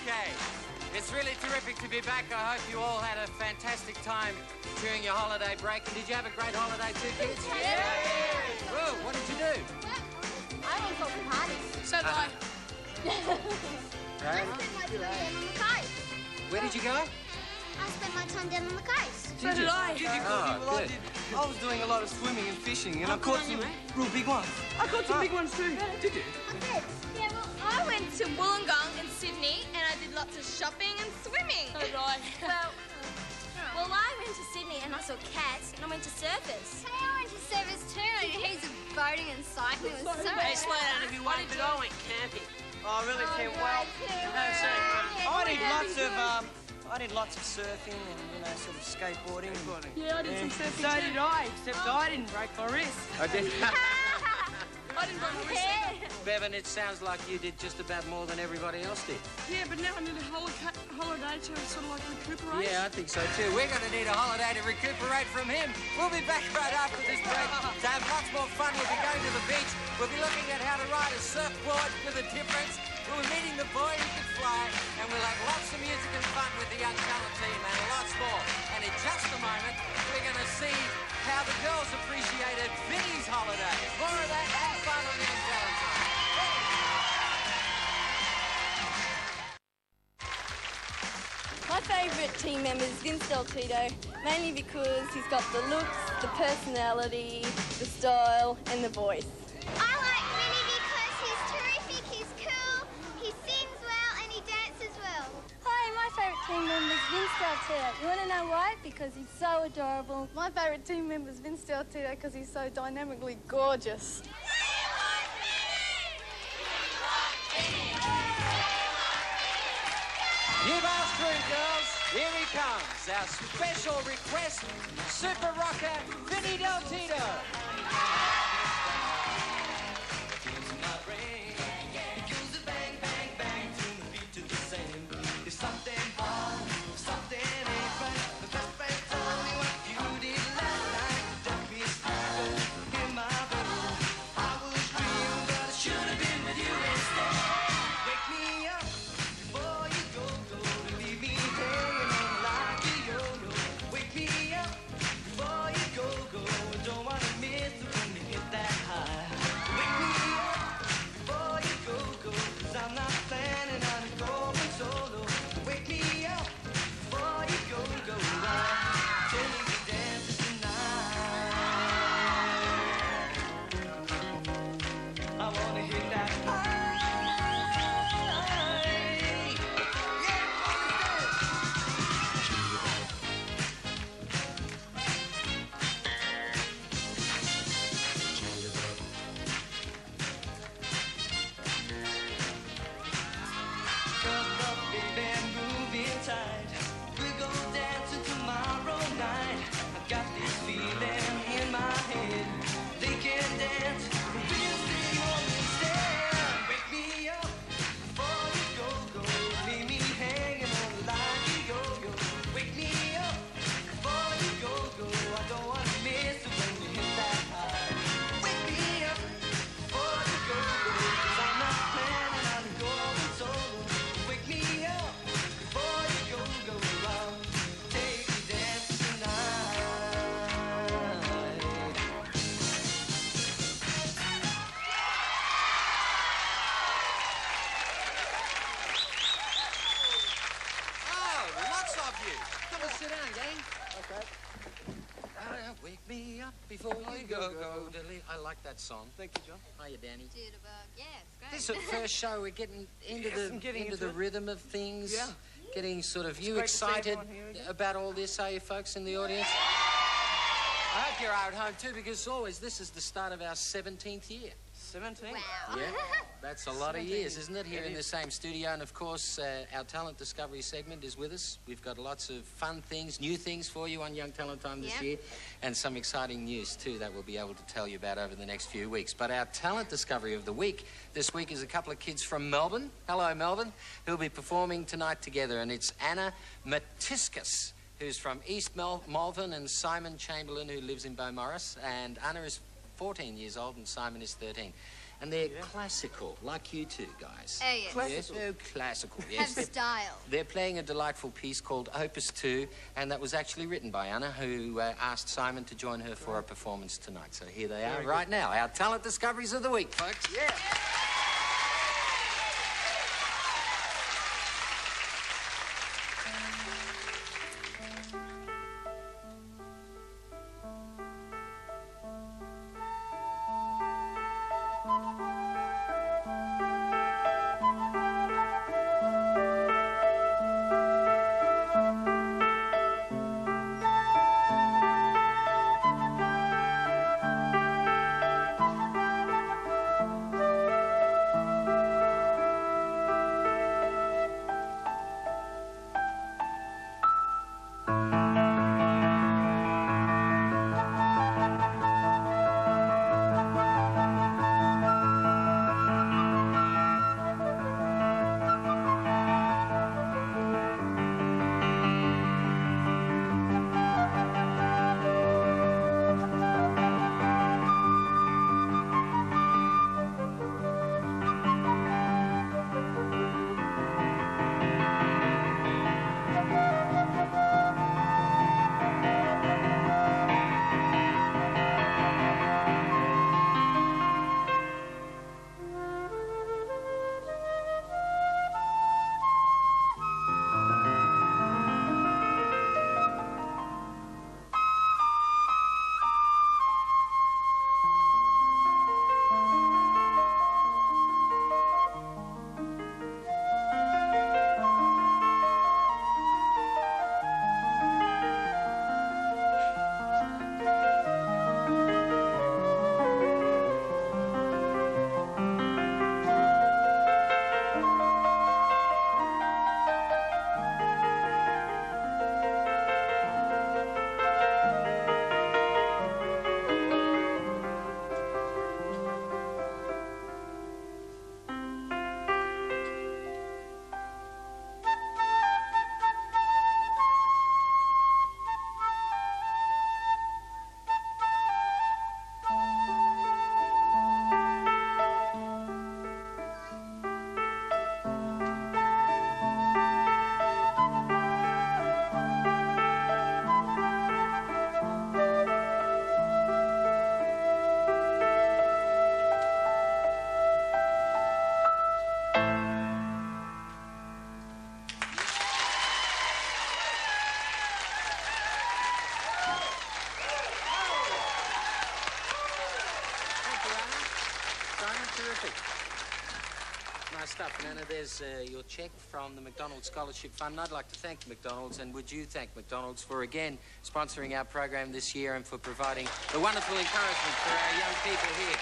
Okay. It's really terrific to be back. I hope you all had a fantastic time during your holiday break. And did you have a great holiday too, kids? Yeah! Whoa, what did you do? I went to the parties. So did I. Right. I spent my time down on the coast. Where did you go? I spent my time down on the coast. So did I. Did you? Oh, Well, good. I was doing a lot of swimming and fishing, and I caught some real big ones. I caught some big ones too. Did you? I did. Yeah, well, I went to Wollongong in Sydney and I did lots of shopping and swimming. So did I. Well, I went to Sydney and I saw cats and I went to surfers. Hey, I went to service too. I did heaps of boating and cycling. It was so Hey, slow down if you want, but I went camping. Oh, really, Tim? Well, I did lots of surfing and, you know, sort of skateboarding. Yeah, I did some surfing. So did I, except I didn't break my wrist. I did. I didn't run the risk. Bevan, it sounds like you did just about more than everybody else did. Yeah, but now I need a holiday to sort of like recuperate. Yeah, I think so too. We're going to need a holiday to recuperate from him. We'll be back right after this break to have lots more fun. We'll be going to the beach. We'll be looking at how to ride a surfboard with a difference. We'll be meeting the boy who can fly, and we'll have lots of music and fun with the Young Talent team and lots more. And in just a moment, we're going to see how the girls appreciated Vinny's holiday. More of that and fun on Young Talent time. My favourite team member is Vince Del Tito, mainly because he's got the looks, the personality, the style and the voice. I like Vinny because he's terrific, he's cool, he sings well and he dances well. Hi, my favourite team member is Vince Del Tito. You want to know why? Because he's so adorable. My favourite team member is Vince Del Tito because he's so dynamically gorgeous. You've asked for it, girls. Here he comes, our special request, super rocker, Vinny Del Tito. Wake me up before you go. I like that song. Thank you, John. Hiya, Danny. Yeah, it's great. This is the first show. We're getting into the rhythm of things. Yeah. Getting sort of you great to see excited everyone here, isn't it? about all this, are you folks in the audience? I hope you're out at home too, because as always, this is the start of our 17th year. 17? Wow. Yeah, that's a lot of 17 years, isn't it, here it in the is. same studio? And, of course, our Talent Discovery segment is with us. We've got lots of fun things, new things for you on Young Talent Time this year, and some exciting news, too, that we'll be able to tell you about over the next few weeks. But our Talent Discovery of the week this week is a couple of kids from Melbourne. Hello, Melbourne, who'll be performing tonight together, and it's Anna Matiscus, who's from East Malvern, and Simon Chamberlain, who lives in Beaumaris. And Anna is 14 years old and Simon is 13. And they're classical, like you two guys. Oh, yes. Yes, oh, classical, yes. Have style. They're playing a delightful piece called Opus 2, and that was actually written by Anna, who asked Simon to join her for a performance tonight. So here they are right now, our talent discoveries of the week, folks. Yeah. Nice stuff, and Anna, there's your cheque from the McDonald's Scholarship Fund. I'd like to thank McDonald's, and would you thank McDonald's for, again, sponsoring our program this year and for providing the wonderful encouragement for our young people here.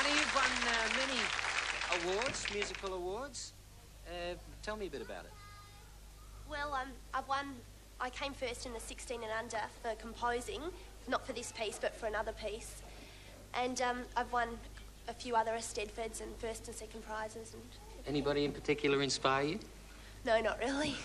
Anna, you've won many awards, musical awards. Tell me a bit about it. Well, I came first in the 16 and under for composing, not for this piece, but for another piece. And I've won a few other Eisteddfods and first and second prizes. And anybody in particular inspire you? No, not really.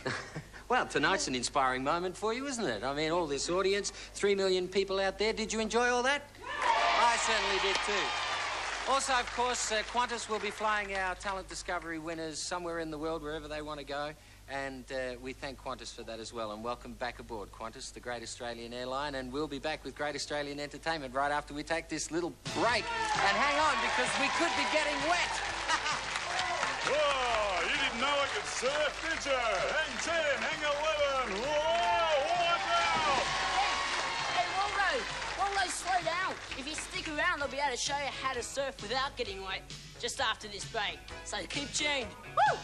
Well, tonight's an inspiring moment for you, isn't it? I mean, all this audience, 3 million people out there. Did you enjoy all that? I certainly did too. Also, of course, Qantas will be flying our Talent Discovery winners somewhere in the world, wherever they want to go. And we thank Qantas for that as well. And welcome back aboard, Qantas, the great Australian airline. And we'll be back with great Australian entertainment right after we take this little break. And hang on, because we could be getting wet. Whoa, you didn't know I could surf, did you? Hang 10, hang 11. Whoa, watch out! Hey, Waldo, slow down. If you stick around, they'll be able to show you how to surf without getting wet just after this break. So keep tuned. Woo!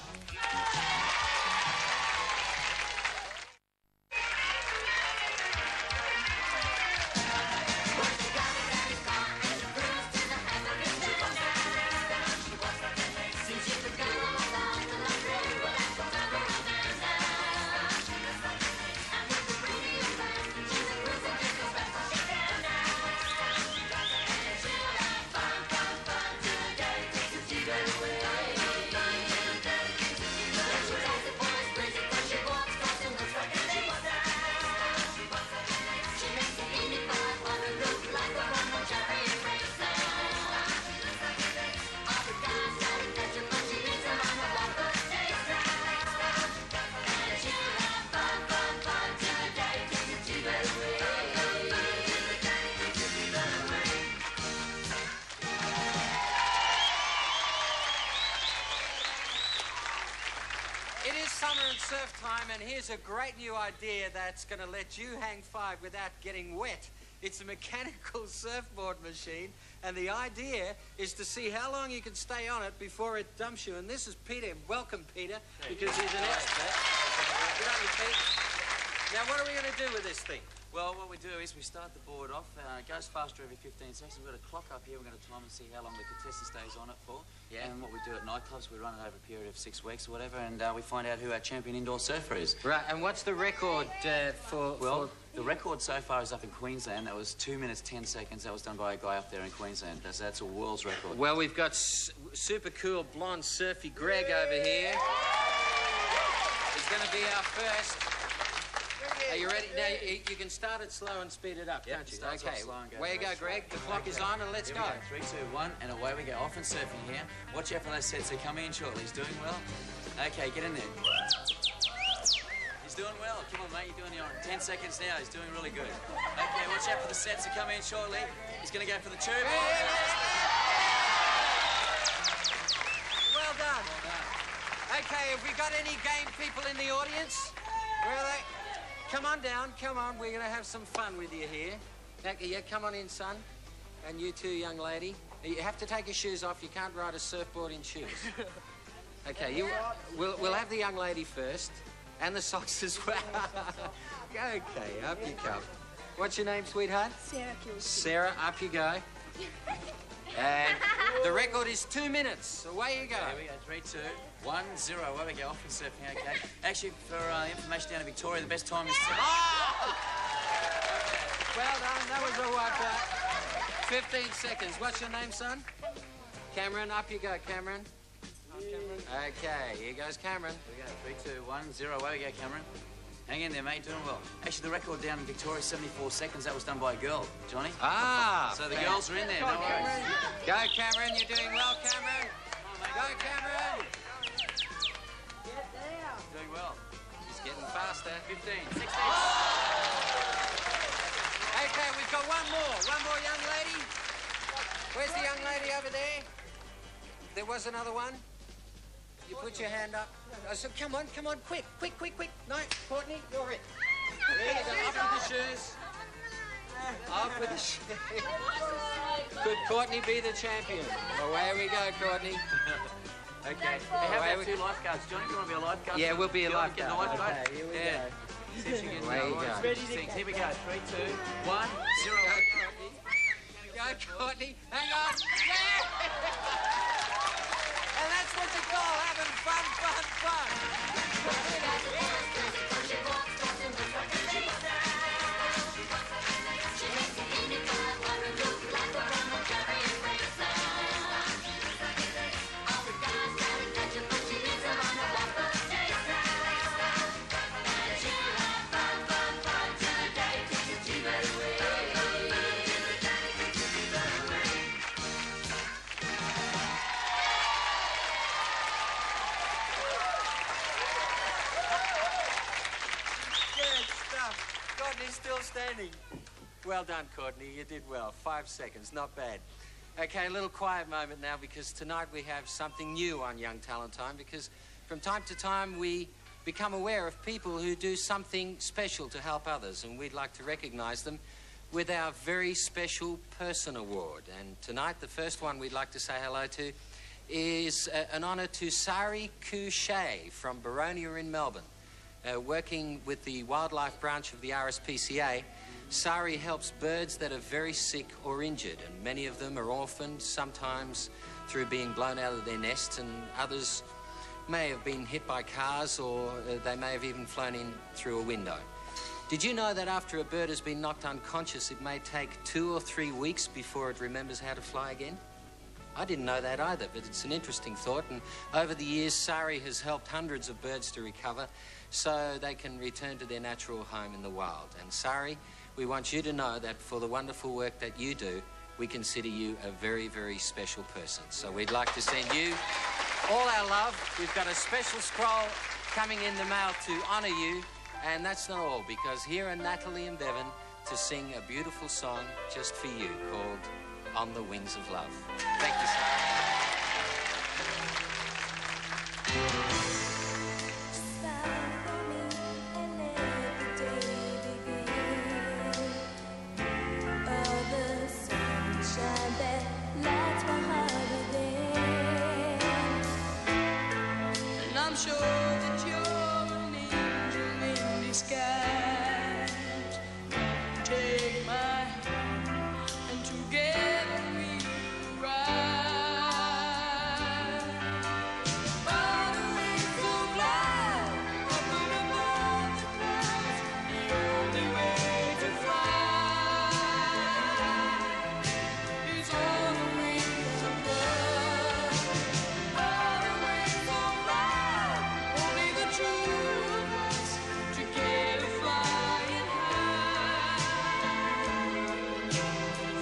and surf time, and here's a great new idea that's going to let you hang five without getting wet. It's a mechanical surfboard machine, and the idea is to see how long you can stay on it before it dumps you. And this is Peter. Welcome, Peter, because he's an expert. Good on you, Pete. Now, what are we going to do with this thing? Well, what we do is we start the board off. It goes faster every 15 seconds. We've got a clock up here. We're going to time and see how long the contestant stays on it for. Yeah. And what we do at nightclubs, we run it over a period of 6 weeks or whatever, and we find out who our champion indoor surfer is. Right, and what's the record Well, the record so far is up in Queensland. That was 2 minutes, 10 seconds. That was done by a guy up there in Queensland. That's a world's record. Well, we've got super cool blonde surfy Greg over here. He's going to be our first. Are you ready? Now, you can start it slow and speed it up, can't you? Okay, where you go, Greg. The clock is on, and let's go. 3, 2, 1, and away we go. Off and surfing here. Watch out for those sets. They're coming in shortly. He's doing well. Okay, get in there. He's doing well. Come on, mate. You're doing your 10 seconds now. He's doing really good. Okay, watch out for the sets that come in shortly. He's going to go for the tube. Well done. Okay, have we got any game people in the audience? Where are they? Come on down, come on. We're going to have some fun with you here. Yeah, come on in, son. And you too, young lady. You have to take your shoes off. You can't ride a surfboard in shoes. Okay, we'll have the young lady first. And the socks as well. Okay, up you come. What's your name, sweetheart? Sarah Kilsey. Sarah, up you go. And the record is 2 minutes. Away you go. There we go. 3, 2, 1, 0. Away we go. Off and surfing. Okay. Actually, for information down in Victoria, the best time is. Oh! Well done. That was a wipeout. 15 seconds. What's your name, son? Cameron. Up you go, Cameron. Okay. Here goes Cameron. Here we go. 3, 2, 1, 0. Away we go, Cameron. Hang in there, mate. Doing well. Actually, the record down in Victoria is 74 seconds. That was done by a girl, Johnny. Ah! So the girls are in there. No worries. Go, Cameron. You're doing well, Cameron. Go, Cameron. Doing well. He's getting faster. 15, 16. Okay, we've got one more. One more young lady. Where's the young lady over there? There was another one. You put your hand up. Oh, so come on, quick. No, Courtney, you're it. There you go, up with the shoes. Up with the shoes. Could Courtney be the champion? Away we go, Courtney. Okay. Hey, how about 2 lifeguards? Johnny, do you want to be a lifeguard? Yeah, we'll be a lifeguard. Get the lifeguard? Okay, here we go. See if she gets Away you go. Here we go. 3, 2, 1, 0. Go, Courtney. Hang on. Yeah! And that's what you call having fun. Courtney's still standing. Well done, Courtney. You did well. 5 seconds. Not bad. Okay, a little quiet moment now, because tonight we have something new on Young Talent Time, because from time to time we become aware of people who do something special to help others, and we'd like to recognise them with our very special Person Award. And tonight, the first one we'd like to say hello to is an honour to Sari Couchet from Boronia in Melbourne. Working with the wildlife branch of the RSPCA, Sari helps birds that are very sick or injured, and many of them are orphaned, sometimes through being blown out of their nests, and others may have been hit by cars, or they may have even flown in through a window. Did you know that after a bird has been knocked unconscious, it may take 2 or 3 weeks before it remembers how to fly again? I didn't know that either, but it's an interesting thought, and over the years, Sari has helped hundreds of birds to recover so they can return to their natural home in the wild. And Sari, we want you to know that for the wonderful work that you do, we consider you a very, very special person. So we'd like to send you all our love. We've got a special scroll coming in the mail to honour you, and that's not all, because here are Natalie and Bevan to sing a beautiful song just for you called On the Wings of Love. Thank you, Sari. sure that you're an angel in disguise. Take my hand and together we will ride. On the wings of light, up and above the clouds, the only way to fly is on the wings of love. On the wings of light, only the two of us together flying high.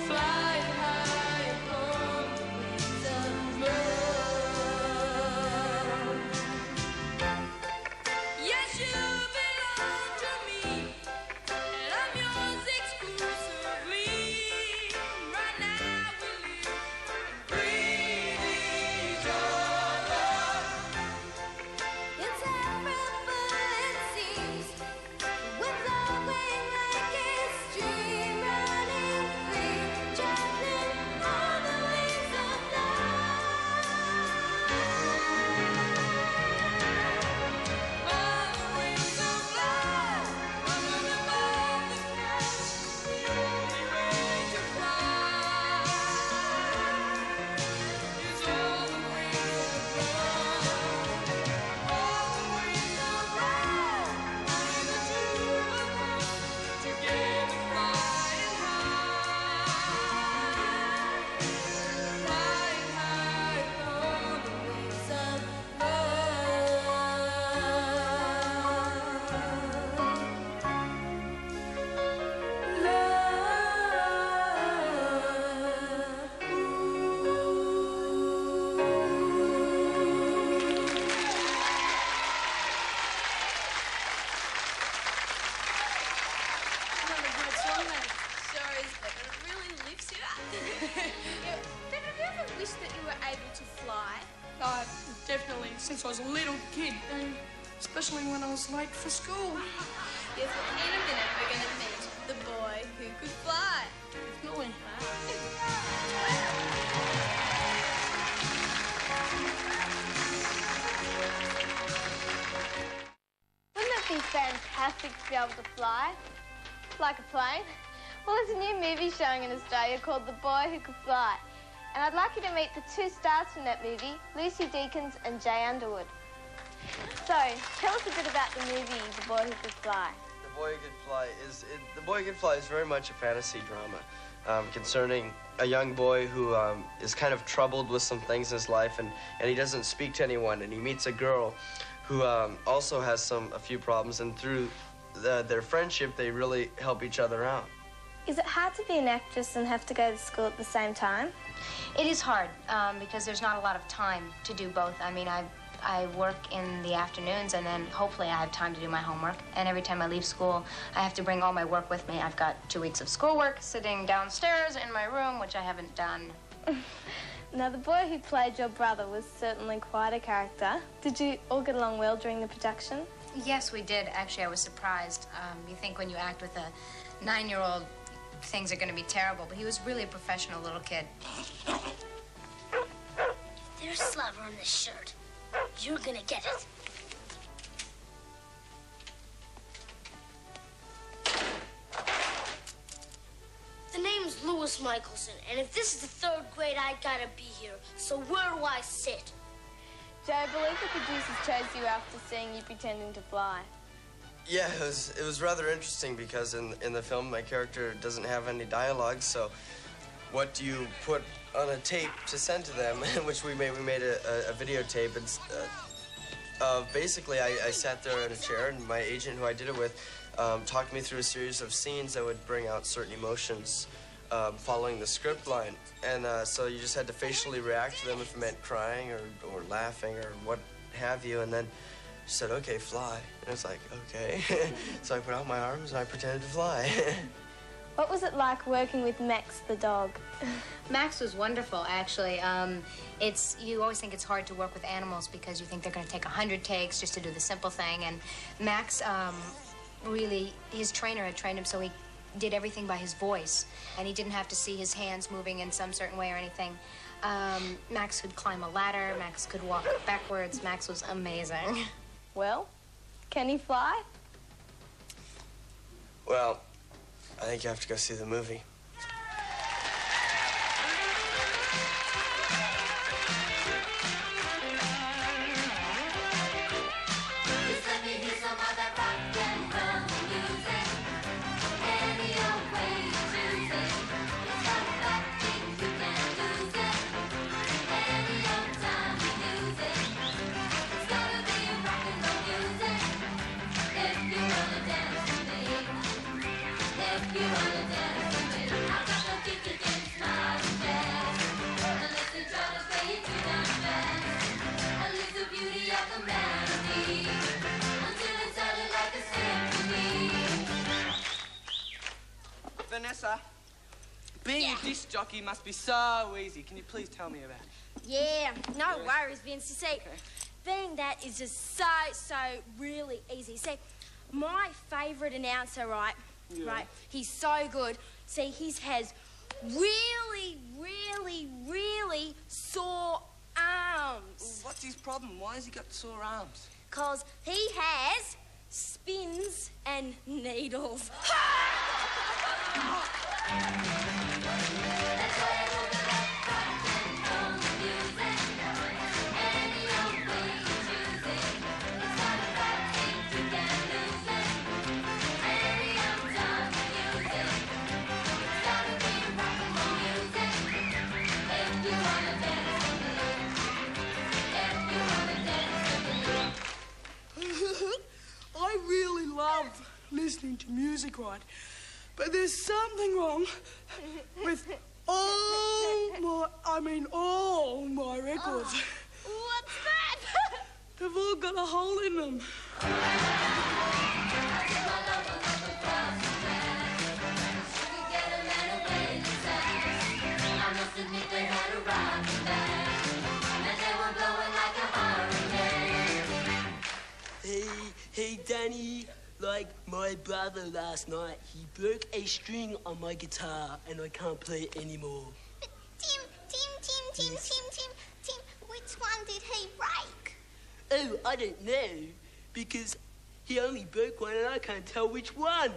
Flying high upon the wings of love. Yes, you belong to me, and I'm yours exclusively. Right now we live and breathe each other. It's everything it seems, with flowing like a stream running free, traveling on the wings of love. On the wings of love, up and above the clouds, the only way to fly is on the wings of love. On the wings of love, only the two of us together flying high, flying high upon the wings of Not a great song, mate. Sure is, but it really lifts you up. Yeah, but have you ever wished that you were able to fly? Definitely, since I was a little kid, and especially when I was late for school. Yes, well, in a minute we're going to meet the boy who could fly. Definitely. Wouldn't it be fantastic to be able to fly? Like a plane? Well, there's a new movie showing in Australia called The Boy Who Could Fly. And I'd like you to meet the two stars from that movie, Lucy Deakins and Jay Underwood. So, tell us a bit about the movie, The Boy Who Could Fly. The Boy Who Could Fly The Boy Who Could Fly is very much a fantasy drama concerning a young boy who is kind of troubled with some things in his life, and he doesn't speak to anyone, and he meets a girl who also has a few problems, and through their friendship, they really help each other out. Is it hard to be an actress and have to go to school at the same time? It is hard because there's not a lot of time to do both. I mean, I work in the afternoons, and then hopefully I have time to do my homework. And every time I leave school, I have to bring all my work with me. I've got 2 weeks of schoolwork sitting downstairs in my room, which I haven't done. Now, the boy who played your brother was certainly quite a character. Did you all get along well during the production? Yes, we did. Actually, I was surprised. You think when you act with a 9-year-old, things are going to be terrible, but he was really a professional little kid. There's slobber on this shirt. You're gonna get it. The name's Lewis Michelson, and if this is the 3rd grade, I gotta be here. So where do I sit? Jay, I believe the producers chose you after seeing you pretending to fly. Yeah, it was rather interesting because in the film, my character doesn't have any dialogue, so what do you put on a tape to send to them, which we made a videotape. And basically, I sat there in a chair, and my agent, who I did it with, talked me through a series of scenes that would bring out certain emotions following the script line. And so you just had to facially react to them if it meant crying or laughing or what have you. And then she said, "Okay, fly." And it's like, okay. So I put out my arms and I pretended to fly. What was it like working with Max the dog? Max was wonderful, actually. You always think it's hard to work with animals because you think they're going to take 100 takes just to do the simple thing. And Max, really, his trainer had trained him so he did everything by his voice, and he didn't have to see his hands moving in some certain way or anything. Max could climb a ladder. Max could walk backwards. Max was amazing. Well, can he fly? Well, I think you have to go see the movie. Vanessa, being a disc jockey must be so easy. Can you please tell me about it? Yeah, no worries, Vince. You see, being that is just so really easy. See, my favourite announcer, right? He's so good. See, he has really sore arms. What's his problem? Why has he got sore arms? 'Cause he has spins and needles. I really love listening to music, right? But there's something wrong with all my records. What's that? They've all got a hole in them. Hey, Danny. Like my brother last night, he broke a string on my guitar and I can't play it anymore. Tim, which one did he break? Oh, I don't know, because he only broke one and I can't tell which one.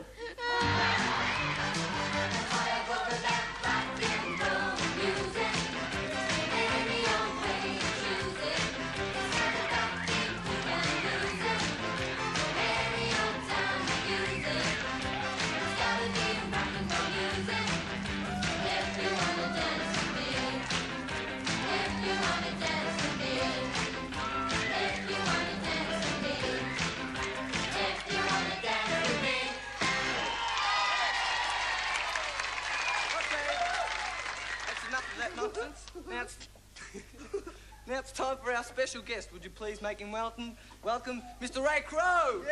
Nonsense. Now it's time for our special guest. Would you please make him welcome, Mr. Ray Crow?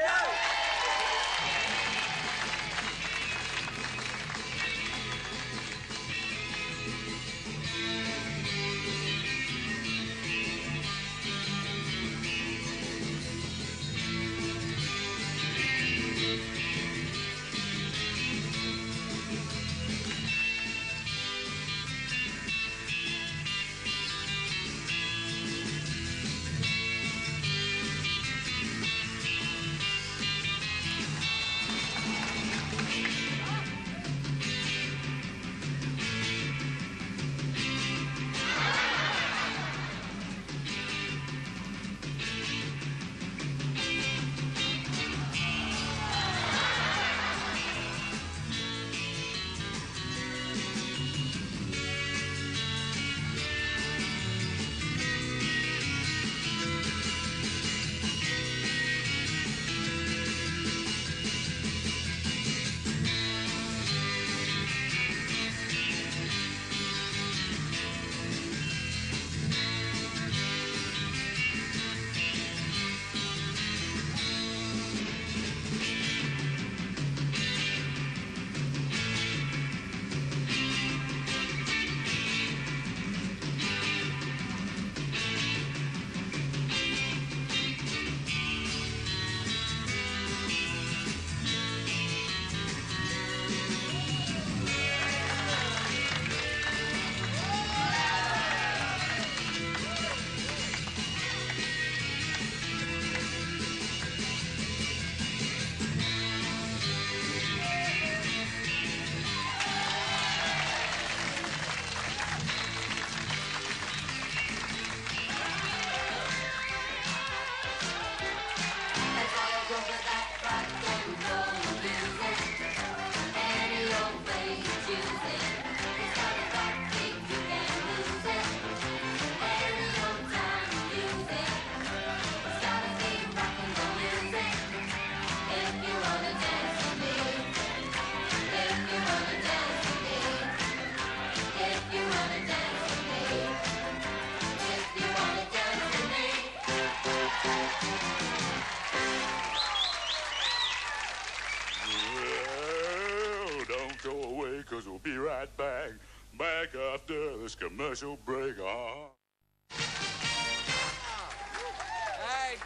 special break.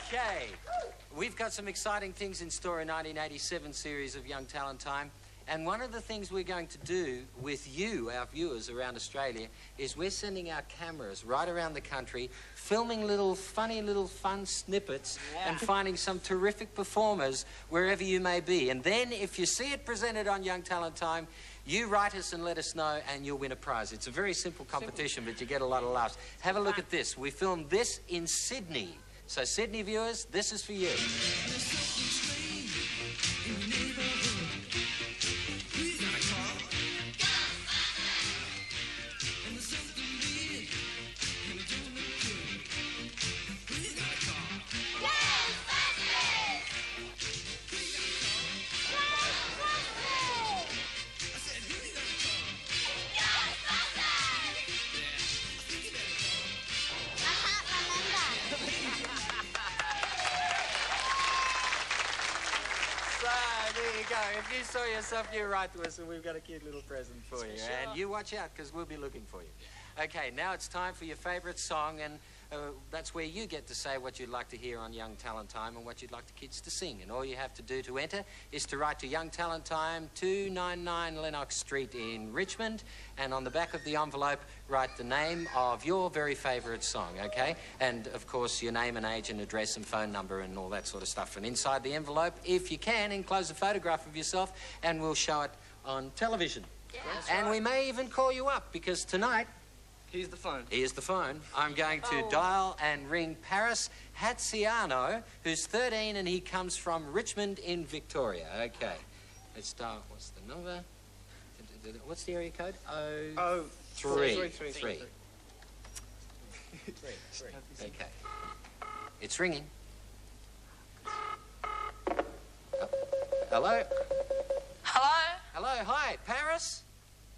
Okay. We've got some exciting things in store in 1987 series of Young Talent Time. And one of the things we're going to do with you, our viewers around Australia, is we're sending our cameras right around the country, filming funny little fun snippets and finding some terrific performers wherever you may be. And then if you see it presented on Young Talent Time, you write us and let us know and you'll win a prize. It's a very simple competition, but you get a lot of laughs. Have a look at this. We filmed this in Sydney. So Sydney viewers, this is for you. If you saw yourself, you write to us and we've got a cute little present for you. Sure. And you watch out because we'll be looking for you. Okay, now it's time for your favourite song, and that's where you get to say what you'd like to hear on Young Talent Time and what you'd like the kids to sing. And all you have to do to enter is to write to Young Talent Time, 299 Lennox Street in Richmond, and on the back of the envelope write the name of your very favourite song, okay? And, of course, your name and age and address and phone number and all that sort of stuff. And inside the envelope, if you can, enclose a photograph of yourself and we'll show it on television. Yeah, and we may even call you up because tonight... Here's the phone. Here's the phone. I'm going to dial and ring Paris Hatziano, who's 13 and he comes from Richmond in Victoria. Okay. Let's dial. What's the number? What's the area code? 333. Okay. It's ringing. Oh. Hello? Hello? Hello. Hi, Paris?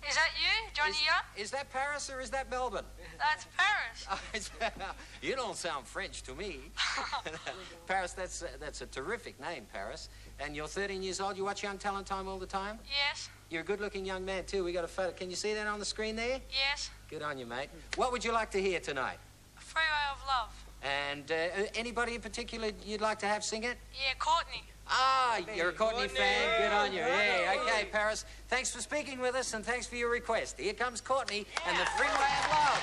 Is that you, Johnny Young? Is that Paris or is that Melbourne? That's Paris. You don't sound French to me. Paris, that's a terrific name, Paris. And you're 13 years old. You watch Young Talent Time all the time? Yes. You're a good-looking young man, too. We got a photo. Can you see that on the screen there? Yes. Good on you, mate. What would you like to hear tonight? Freeway of Love. And anybody in particular you'd like to have sing it? Yeah, Courtney. Ah, you're a Courtney fan. Good on you. Yeah, okay, Paris. Thanks for speaking with us and thanks for your request. Here comes Courtney and the Freeway of Love.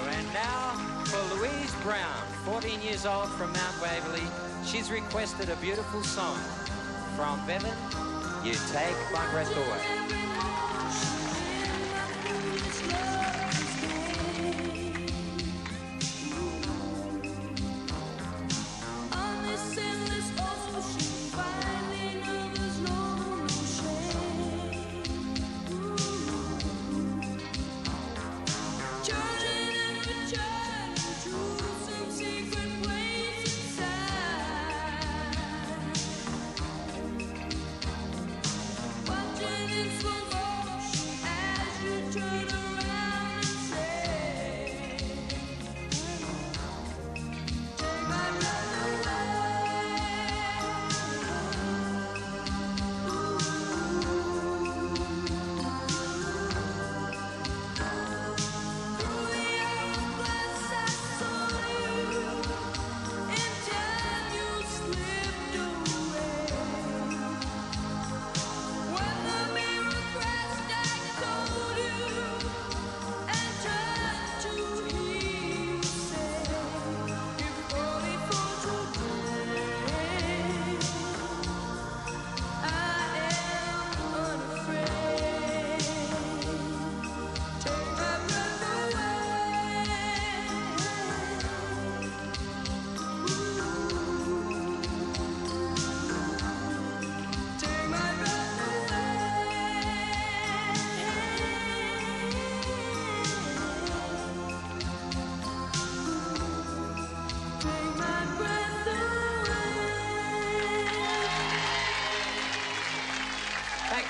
And now for Louise Brown, 14 years old from Mount Waverley. She's requested a beautiful song from Bevan, You Take My Breath Away. Watching in slow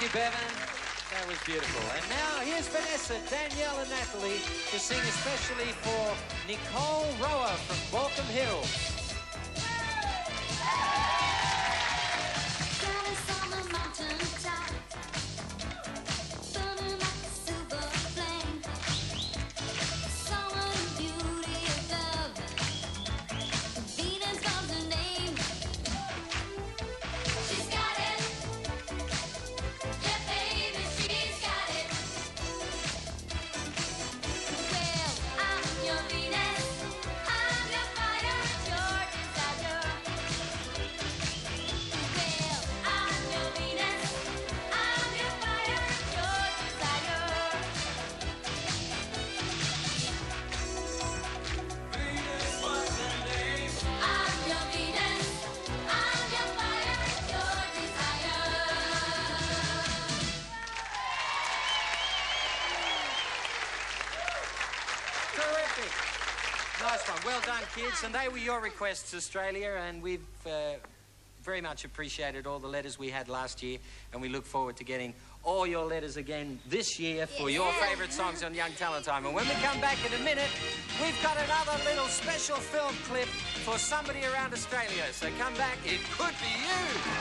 you, Bevan. That was beautiful. And now here's Vanessa, Danielle and Natalie to sing especially for Nicole Roa from Balcombe Hills. Nice one. Well done, kids. And they were your requests, Australia, and we've very much appreciated all the letters we had last year, and we look forward to getting all your letters again this year for your favourite songs on Young Talent Time. And when we come back in a minute, we've got another little special film clip for somebody around Australia. So come back. It could be you.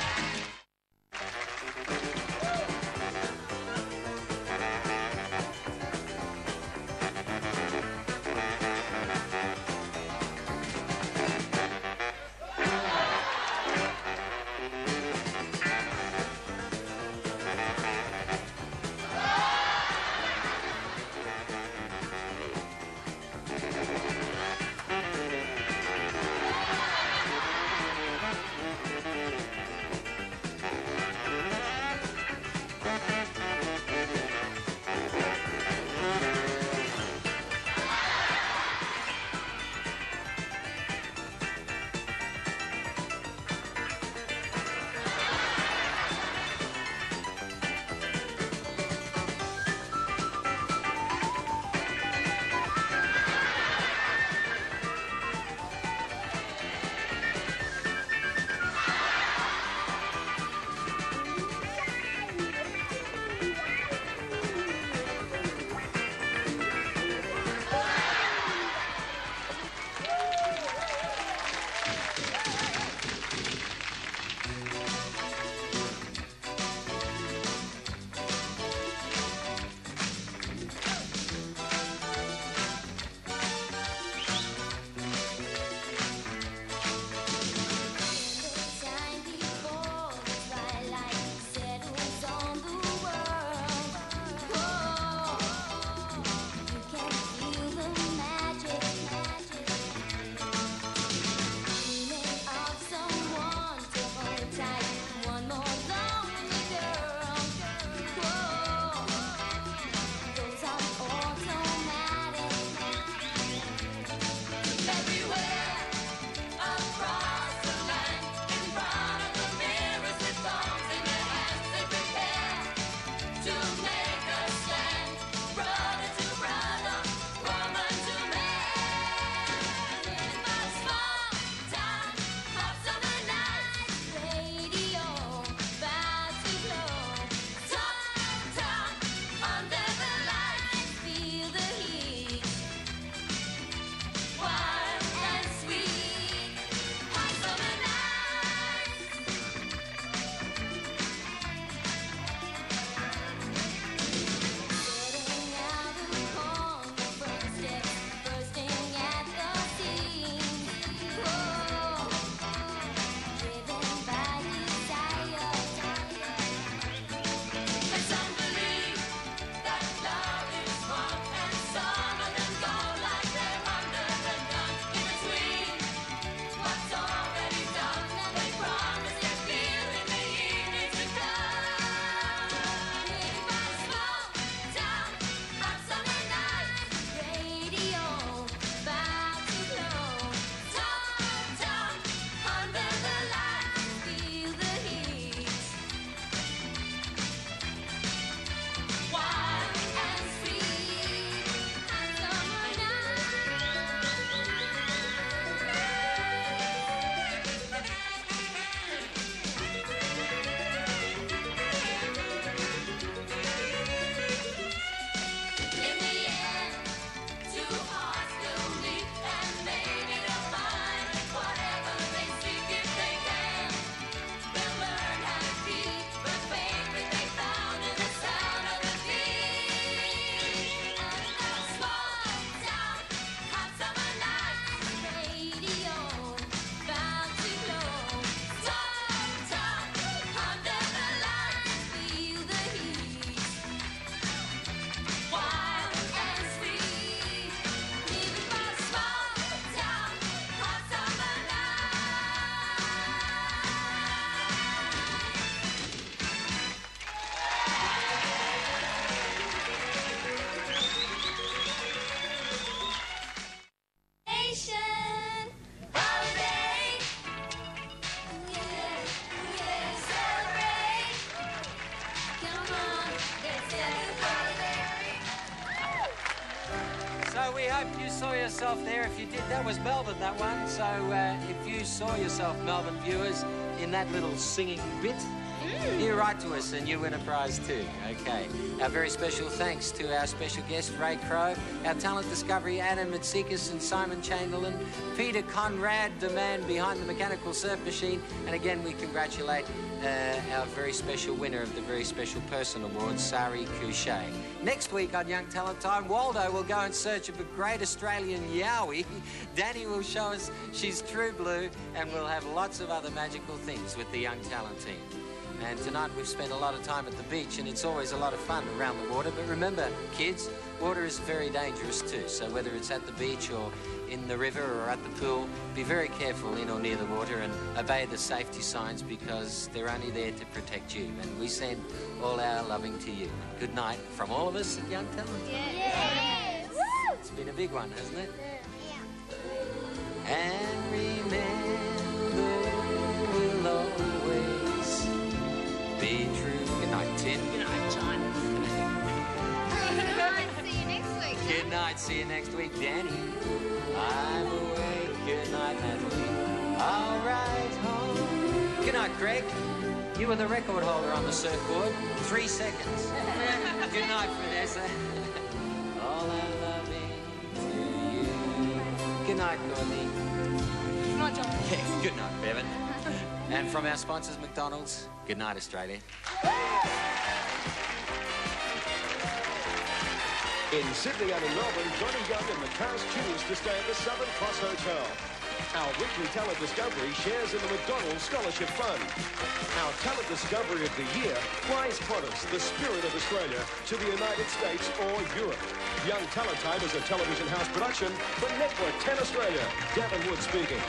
celebration. Holiday. Celebrate. Come on, let's celebrate. So we hope you saw yourself there. If you did, that was Melbourne, that one. So if you saw yourself, Melbourne viewers, in that little singing bit, you write to us and you win a prize too. Okay. Our very special thanks to our special guest, Ray Crow, our talent discovery, Adam Matsikas and Simon Chamberlain, Peter Conrad, the man behind the mechanical surf machine, and again we congratulate our very special winner of the Very Special Person Award, Sari Couchet. Next week on Young Talent Time, Waldo will go in search of a great Australian yowie. Danny will show us she's true blue, and we'll have lots of other magical things with the Young Talent team. And tonight we've spent a lot of time at the beach, and it's always a lot of fun around the water. But remember, kids, water is very dangerous too. So whether it's at the beach or in the river or at the pool, be very careful in or near the water and obey the safety signs, because they're only there to protect you. And we send all our loving to you. Good night from all of us at Young Talent. Yes. It's been a big one, hasn't it? Yeah. And remember, we'll always be true. Good night, Tim. Good night, John. Good night, see you next week. Good night, see you next week, Danny. I'm awake. Good night, Natalie. All right, home. Good night, Greg. You were the record holder on the surfboard. 3 seconds. Good night, Vanessa. All our loving to you. Good night, Courtney. Good night, John. Yeah, good night, Bevan. And from our sponsors, McDonald's, good night, Australia. In Sydney and in Melbourne, Johnny Young and the cast choose to stay at the Southern Cross Hotel. Our weekly talent discovery shares in the McDonald's Scholarship Fund. Our talent discovery of the year flies Qantas, the spirit of Australia, to the United States or Europe. Young Talent Time is a television house production for Network 10 Australia. Gavin Wood speaking.